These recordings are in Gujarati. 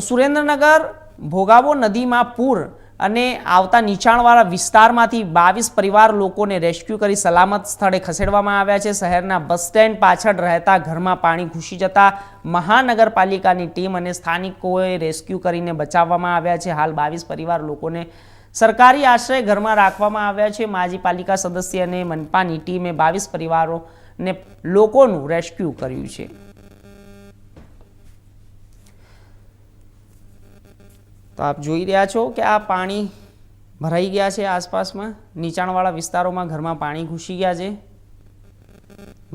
સુરેન્દ્રનગર ભોગાવો નદીમાં પૂર અને આવતા નીચાણવાળા વિસ્તારમાંથી 22 પરિવાર લોકોને રેસ્ક્યુ કરી સલામત સ્થળે ખસેડવામાં આવ્યા છે। શહેરના બસ સ્ટેન્ડ પાછળ રહેતા ઘરમાં પાણી ઘૂસી જતા મહાનગરપાલિકાની ટીમ અને સ્થાનિકોએ રેસ્ક્યુ કરીને બચાવવામાં આવ્યા છે। હાલ 22 પરિવાર લોકોને સરકારી આશ્રય ઘરમાં રાખવામાં આવ્યા છે। માજી પાલિકા સદસ્ય અને મનપાની ટીમે 22 પરિવારોને લોકોનું રેસ્ક્યુ કર્યું છે। तो आप જોઈ રહ્યા છો કે આ પાણી ભરાઈ ગયા છે। આસપાસમાં નીચાણવાળા વિસ્તારોમાં ઘરમાં પાણી ઘૂસી ગયા છે।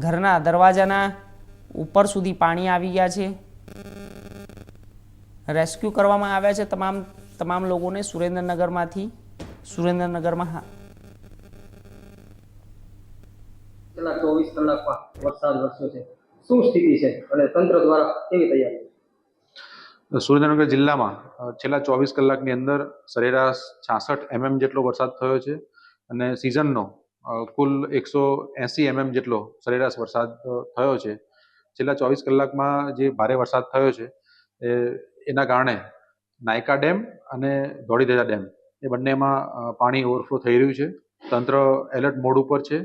ઘરના દરવાજાના ઉપર સુધી પાણી આવી ગયા છે। રેસ્ક્યુ કરવામાં આવ્યા છે તમામ લોકોને સુરેન્દ્રનગરમાંથી। સુરેન્દ્રનગરમાં છેલ્લા 24 કલાકમાં વરસાદ વરસ્યો છે, શું સ્થિતિ છે અને તંત્ર દ્વારા કેવી તૈયારી? સુરેન્દ્રનગર જિલ્લામાં છેલ્લા 24 કલાકની અંદર સરેરાશ 66 mm જેટલો વરસાદ થયો છે અને સિઝનનો કુલ 180 mm જેટલો સરેરાશ વરસાદ થયો છે। છેલ્લા 24 કલાકમાં જે ભારે વરસાદ થયો છે એના કારણે નાયકા ડેમ અને ધોળીધજા ડેમ એ બંનેમાં પાણી ઓવરફ્લો થઈ રહ્યું છે। તંત્ર એલર્ટ મોડ ઉપર છે।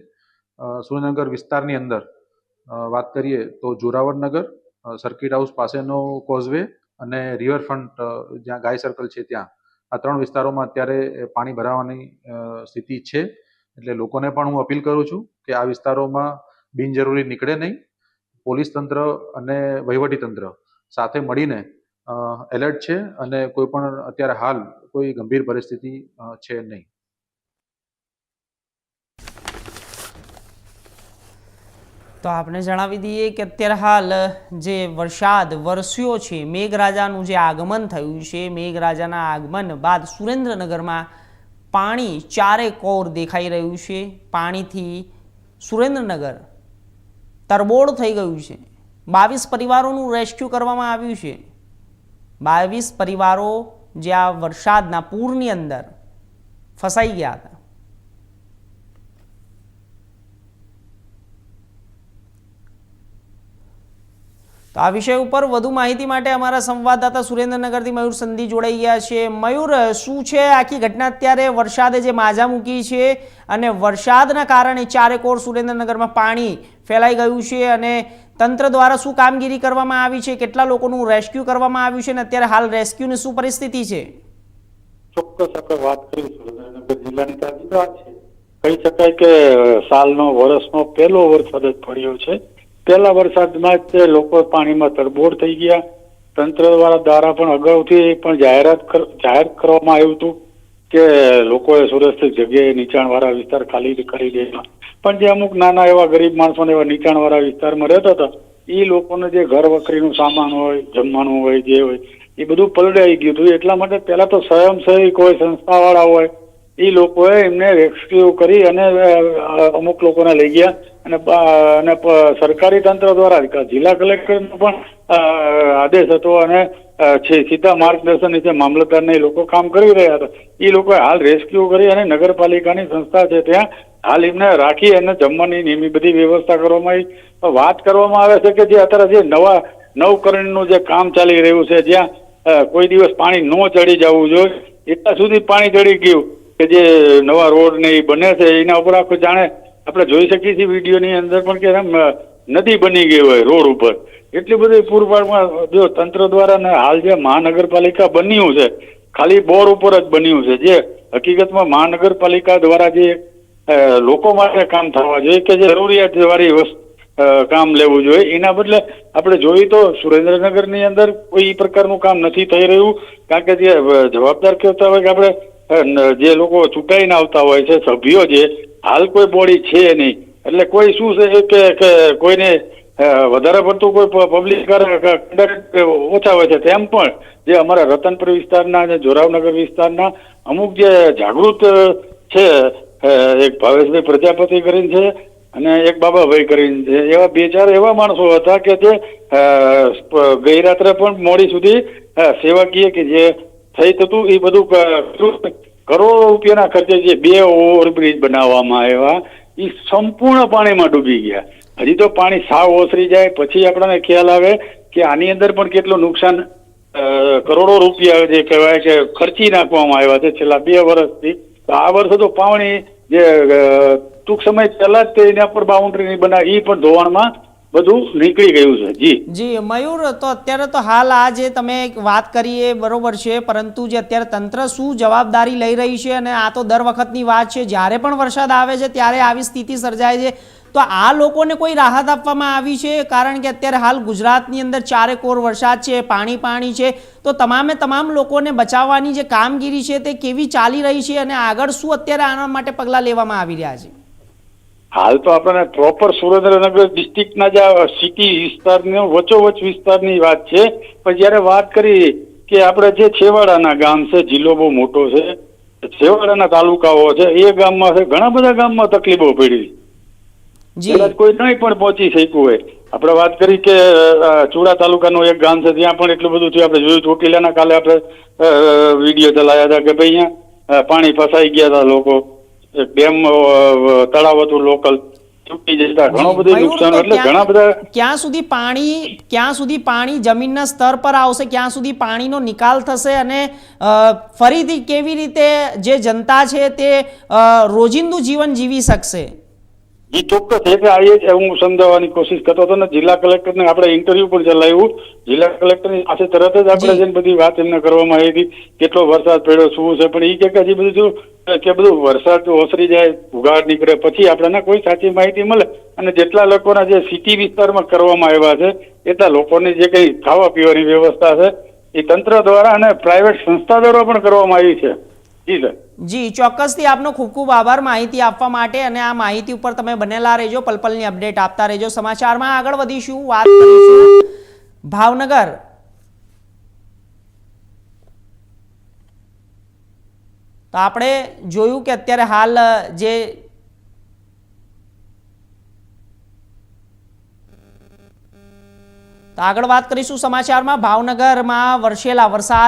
સુરેન્દ્રનગર વિસ્તારની અંદર વાત કરીએ તો જોરાવરનગર, સર્કિટ હાઉસ પાસેનો કોઝવે અને રિવરફ્રન્ટ જ્યાં ગાય સર્કલ છે ત્યાં આ 3 વિસ્તારોમાં અત્યારે પાણી ભરાવાની સ્થિતિ છે। એટલે લોકોને પણ હું અપીલ કરું છું કે આ વિસ્તારોમાં બિનજરૂરી નીકળે નહીં। પોલીસ તંત્ર અને વહીવટી તંત્ર સાથે મળીને એલર્ટ છે અને કોઈ પણ અત્યારે હાલ કોઈ ગંભીર પરિસ્થિતિ છે નહીં। તો આપણે જણાવી દઈએ કે અત્યારે હાલ જે વરસાદ વરસ્યો છે, મેઘરાજાનું જે આગમન થયું છે, મેઘરાજાના આગમન બાદ સુરેન્દ્રનગરમાં પાણી ચારે કોર દેખાઈ રહ્યું છે। પાણીથી સુરેન્દ્રનગર તરબોળ થઈ ગયું છે। 22 પરિવારોનું રેસ્ક્યુ કરવામાં આવ્યું છે। 22 પરિવારો જે આ વરસાદના પૂરની અંદર ફસાઈ ગયા હતા। તો આ વિષય ઉપર વધુ માહિતી માટે અમારા સંવાદદાતા સુરેન્દ્રનગરથી મયુર સંધી જોડાઈ ગયા છે। મયુર, શું છે આખી ઘટના? અત્યારે વરસાદે જે માજા મૂકી છે અને વરસાદના કારણે ચારેકોર સુરેન્દ્રનગરમાં પાણી ફેલાઈ ગયું છે અને તંત્ર દ્વારા શું કામગીરી કરવામાં આવી છે? કેટલા લોકોનું રેસ્ક્યુ કરવામાં આવ્યું છે અને અત્યારે હાલ રેસ્ક્યુની શું પરિસ્થિતિ છે? ચોક્કસ આપણે વાત કરી સુરેન્દ્રનગર જિલ્લાની તાજી વાત છે। કહી શકાય કે સાલનો વર્ષનો પહેલો વરસાદ જ પડ્યો છે। પહેલા વરસાદમાં જ લોકો પાણીમાં તરબોળ થઈ ગયા। તંત્ર દ્વારા પણ અગાઉથી પણ જાહેર કરવામાં આવ્યું હતું કે લોકોએ સુરક્ષિત જગ્યાએ નીચાણવાળા વિસ્તાર ખાલી કરી દેવા, પણ જે અમુક નાના એવા ગરીબ માણસોને એવા નીચાણવાળા વિસ્તારમાં રહેતા હતા એ લોકોને જે ઘર વખરીનું સામાન હોય, જમવાનું હોય, જે હોય એ બધું પલટાઈ ગયું હતું। એટલા માટે પહેલા તો સ્વયંસેવક હોય, સંસ્થાવાળા હોય, એ લોકોએ એમને રેસ્ક્યુ કરી અને અમુક લોકોને લઈ ગયા અને સરકારી તંત્ર દ્વારા જિલ્લા કલેક્ટરનો પણ આદેશ હતો અને સીધા માર્ગદર્શન નીચે મામલતદારને એ લોકો કામ કરી રહ્યા હતા। એ લોકોએ હાલ રેસ્ક્યુ કરી અને નગરપાલિકાની સંસ્થા છે ત્યાં હાલ એમને રાખી અને જમવાની એની બધી વ્યવસ્થા કરવામાં આવી। વાત કરવામાં આવે છે કે જે અત્યારે જે નવકરણનું જે કામ ચાલી રહ્યું છે, જ્યાં કોઈ દિવસ પાણી ન ચડી જવું જોઈએ એટલા સુધી પાણી ચડી ગયું કે જે નવા રોડ ને એ બને છે એના ઉપર આખું જાણે આપણે જોઈ શકીએ છીએ વિડીયોની અંદર પણ કે નદી બની ગઈ હોય રોડ ઉપર। એટલી બધી પૂરપાડમાં જો તંત્ર દ્વારા ને હાલ જે મહાનગરપાલિકા બન્યું છે ખાલી બોર ઉપર જ બન્યું છે, જે હકીકતમાં મહાનગરપાલિકા દ્વારા જે લોકો માટે કામ થવા જોઈએ કે જે જરૂરિયાત વાળી કામ લેવું જોઈએ, એના બદલે આપણે જોઈએ તો સુરેન્દ્રનગરની અંદર કોઈ એ પ્રકારનું કામ નથી થઈ રહ્યું। કારણ કે જે જવાબદાર કહેતા હોય કે આપણે જે લોકો ચૂંટાઈને આવતા હોય છે સભ્યો, જે હાલ કોઈ બોડી છે નહીં, એટલે કોઈ શું છે કે કોઈને વધારે પડતું કોઈ પબ્લિક ઓછા હોય છે। તેમ પણ જે અમારા રતનપુર વિસ્તારના અને જોરાવનગર વિસ્તારના અમુક જે જાગૃત છે, એક ભાવેશભાઈ પ્રજાપતિ કરીને છે અને એક બાબાભાઈ કરીને છે, એવા 2-4 એવા માણસો હતા કે જે ગઈ રાત્રે પણ મોડી સુધી સેવાકીય કે જે થઈ થતું એ બધું કરોડો રૂપિયાના ખર્ચે જે 2 ઓવરબ્રિજ બનાવવામાં આવ્યા એ સંપૂર્ણ પાણીમાં ડૂબી ગયા। હજી તો પાણી સાવ ઓસરી જાય પછી આપણને ખ્યાલ આવે કે આની અંદર પણ કેટલું નુકસાન કરોડો રૂપિયા જે કહેવાય કે ખર્ચી નાખવામાં આવ્યા છે છેલ્લા 2 વર્ષથી. તો આ વર્ષે તો પાવણી જે ટૂંક સમય પહેલા જ તે એના પર બાઉન્ડ્રી નહીં બનાવી, એ પણ ધોવાણમાં બધું નીકળી ગયું છે. જી મયુર, તો અત્યારે તો હાલ આ જે તમે વાત કરી એ બરોબર છે, પરંતુ જે અત્યારે તંત્ર શું જવાબદારી લઈ રહી છે, અને આ તો દર વખતની વાત છે, જ્યારે પણ વરસાદ આવે છે ત્યારે આવી સ્થિતિ સર્જાય છે, તો આ લોકોને કોઈ રાહત આપવામાં આવી છે? કારણ કે અત્યારે હાલ ગુજરાતની અંદર ચારેકોર વરસાદ છે, પાણી છે, તો તમામ લોકોને બચાવવાની જે કામગીરી છે તે કેવી ચાલી રહી છે, અને આગળ શું અત્યારે આના માટે પગલાં લેવામાં આવી રહ્યા છે? હાલ તો આપણને પ્રોપર સુરેન્દ્રનગર ડિસ્ટ્રિક્ટના જે સિટી વિસ્તારની વચ્ચોવચ વિસ્તારની વાત છે, પણ જયારે વાત કરી કે આપણે જે છેવાડાના ગામ છે, જિલ્લો બહુ મોટો છે, છેવાડાના તાલુકાઓ છે, એ ગામમાં છે, ઘણા બધા ગામમાં તકલીફો પડી, કદાચ કોઈ નહીં પણ પહોંચી શક્યું હોય. આપણે વાત કરી કે ચુડા તાલુકાનું એક ગામ છે, ત્યાં પણ એટલું બધું થયું. આપણે જોયું ચોટીલાના કાલે આપણે વિડીયો ચલાવ્યા હતા કે ભાઈ અહીંયા પાણી ફસાઈ ગયા હતા, લોકો ડેમ તળાવ હતું લોકલ તૂટી જતા, ઘણું બધું નુકસાન. એટલે ઘણા બધા ક્યાં સુધી પાણી જમીનના સ્તર પર આવશે, ક્યાં સુધી પાણીનો નિકાલ થશે, અને ફરીથી કેવી રીતે જે જનતા છે તે રોજિંદુ જીવન જીવી શકશે? એ ચોક્કસ એટલે આ હું સમજાવવાની કોશિશ કરતો હતો ને. જિલ્લા કલેક્ટરને આપણે ઇન્ટરવ્યુ પણ ચલાવ્યું. જિલ્લા કલેક્ટરની પાસે તરત જ આપણે જેને બધી વાત એમને કરવામાં આવી હતી, કેટલો વરસાદ પડ્યો, શું છે, પણ એ કે હજી બધું કે બધું વરસાદ ઓસરી જાય, ઉઘાડ નીકળે પછી આપણને કોઈ સાચી માહિતી મળે. અને જેટલા લોકોના જે સિટી વિસ્તારમાં કરવામાં આવ્યા છે, એટલા લોકોની જે કઈ ખાવા પીવાની વ્યવસ્થા છે એ તંત્ર દ્વારા અને પ્રાઇવેટ સંસ્થા દ્વારા પણ કરવામાં આવી છે. જી ચોક્કસથી આપનો ખૂબ ખૂબ આભાર માહિતી આપવા માટે, અને આ માહિતી ઉપર તમે બનેલા રહેજો, પલપલની અપડેટ આપતા રહેજો. સમાચારમાં આગળ વધીશું, વાત કરીશું ભાવનગર. તો આપણે જોયું કે અત્યારે હાલ જે આગળ વાત કરીશું સમાચારમાં. ભાવનગરમાં વરસેલા વરસાદ